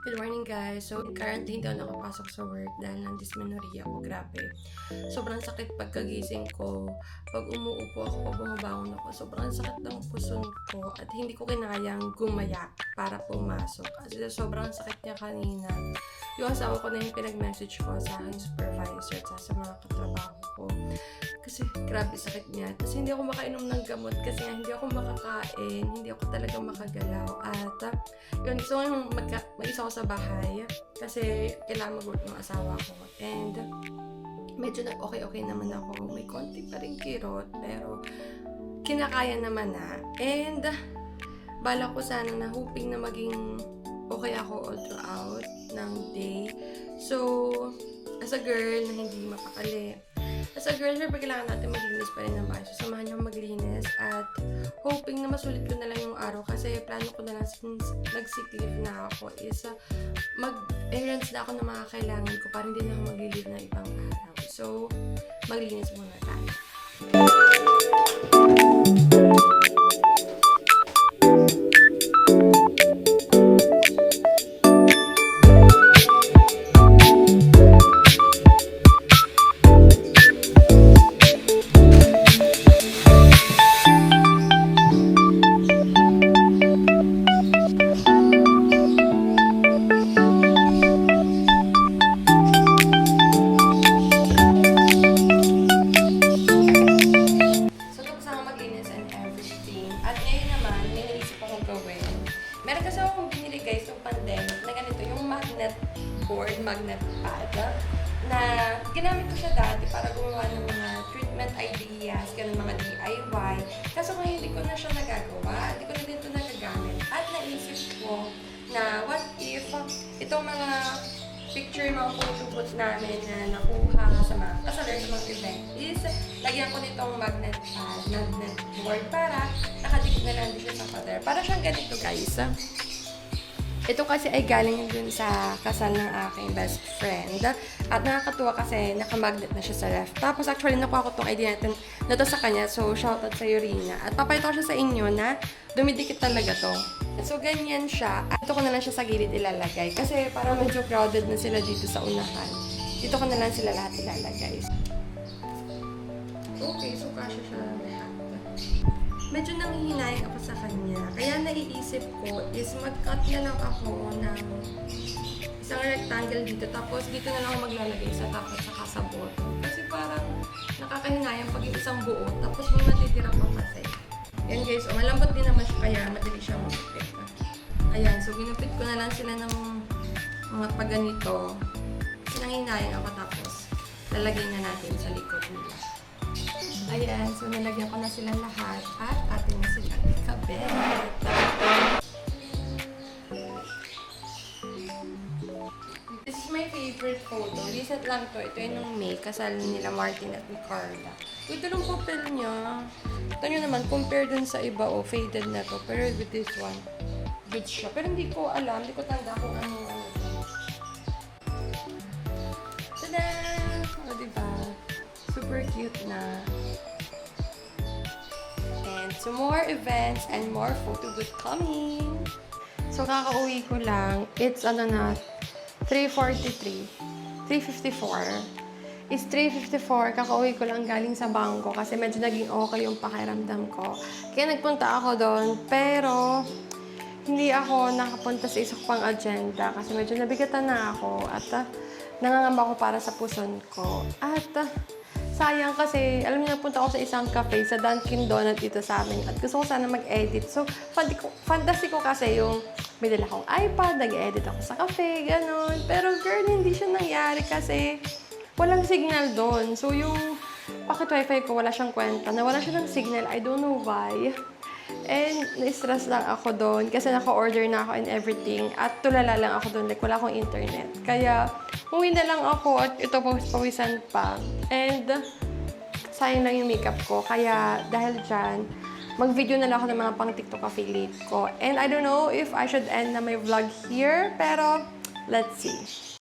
Good morning guys. So currently hindi ako nakapasok sa work dahil nang-dysmenorrhea ako. Grabe. Sobrang sakit pagkagising ko. Pag umuupo ako, pag bumabangon ako, sobrang sakit ng puson ko at hindi ko kinayang gumaya para pumasok. Kasi sobrang sakit niya kanina. Yung asawa ko na yung pinag-message ko sa aking supervisor at sa mga katrabaho ko. Kasi grabe sakit niya. Tapos hindi ako makainom ng gamot kasi hindi ako makakain, hindi ako talaga makagalaw. At yun, so mag-isa ako sa bahay kasi kailangan mag-work ng asawa ko. And medyo nag-okay naman ako. May konti pa rin kirot, pero kinakaya naman na. And bala ko sana na hoping na maging okay ako all throughout ng day. So, as a girl na hindi mapakali, as a girl, syempre kailangan natin maglinis pa rin ng bahay. So, samahan niyo maglinis at hoping na masulit ko na lang yung araw kasi plano ko na lang since nag-sick leave na ako is mag-errands na ako ng mga kailangan ko para hindi na ako mag-leave ng ibang araw. So, maglinis muna tayo. Meron kasi akong binili guys ng pandemic na ganito, yung magnet board, magnet pad, na ginamit ko siya dati para gumawa ng mga treatment ideas, ganun mga DIY. Kaso kung hindi ko na siya nagagawa, hindi ko na din ito nagagamit. At naisip ko na what if itong mga picture, mga photobooth namin na nakuha sa mga kasalar sa mga event is lagyan ko nitong magnet pad, magnet board para nakadikit na lang din siya sa pader. Para siyang ganito guys. Ito kasi ay galing dun sa kasal ng aking best friend. At nakakatuwa kasi nakamagnet na siya sa left. Tapos actually nakuha ko tong idea natin na to sa kanya. So shoutout sa Yurina. At papayto ko siya sa inyo na dumidikit talaga to. So ganyan siya. At ito ko na lang siya sa gilid ilalagay. Kasi para medyo crowded na sila dito sa unahan. Dito ko na lang sila lahat ilalagay. Okay, so kasya siya lahat. Medyo nanghihinayang ako sa kanya. Kaya naiisip ko is mag-cut na lang ako ng isang rectangle dito. Tapos dito na lang ako maglalagay sa top at saka sa bottom. Kasi parang nakakahinayang pag yung isang buo. Tapos may matitira pa kasi. Yan guys, malambot din naman siya kaya madali siya magupit. Ayan, so ginupit ko na lang sila ng mga pagganito. Kasi nanghihinayang ako tapos lalagay na natin sa likod nila. Ayan, so nalagyan ko na sila lahat at atin na sila ikabit. This is my favorite photo. Recent lang to. Ito yung nung May, kasal nila Martin at Ricarda. Ito yung papel niya. Ito nyo naman, compare dun sa iba, faded na to. Pero with this one, good siya. Pero hindi ko alam, hindi ko tanda kung ano. Tada! O, diba? Super cute na. And some more events and more photo booth coming. So, kakauwi ko lang. It's 3:43. 3:54. It's 3:54. Kakauwi ko lang galing sa bangko kasi medyo naging okay yung pakiramdam ko. Kaya nagpunta ako doon. Pero, hindi ako nakapunta sa isa pang agenda kasi medyo nabigatan na ako. At nangangamba ako para sa puson ko. At sayang kasi, alam niyo, napunta ako sa isang cafe, sa Dunkin' Donut dito sa amin. At gusto ko sana mag-edit. So, fantasy ko kasi yung may dala akong iPad, nag-edit ako sa cafe, gano'n. Pero girl, hindi siya nangyari kasi walang signal doon. So, yung pocket wifi ko, wala siyang kwenta. Nawala siya ng signal. I don't know why. And na-stress lang ako doon kasi naka-order na ako and everything. At tulala lang ako doon. Like, wala akong internet. Kaya, uwi na lang ako at ito pawisan pa. And, sayang lang yung makeup ko. Kaya, dahil dyan, mag-video na lang ako ng mga pang-TikTok affiliate ko. And I don't know if I should end na my vlog here. Pero, let's see.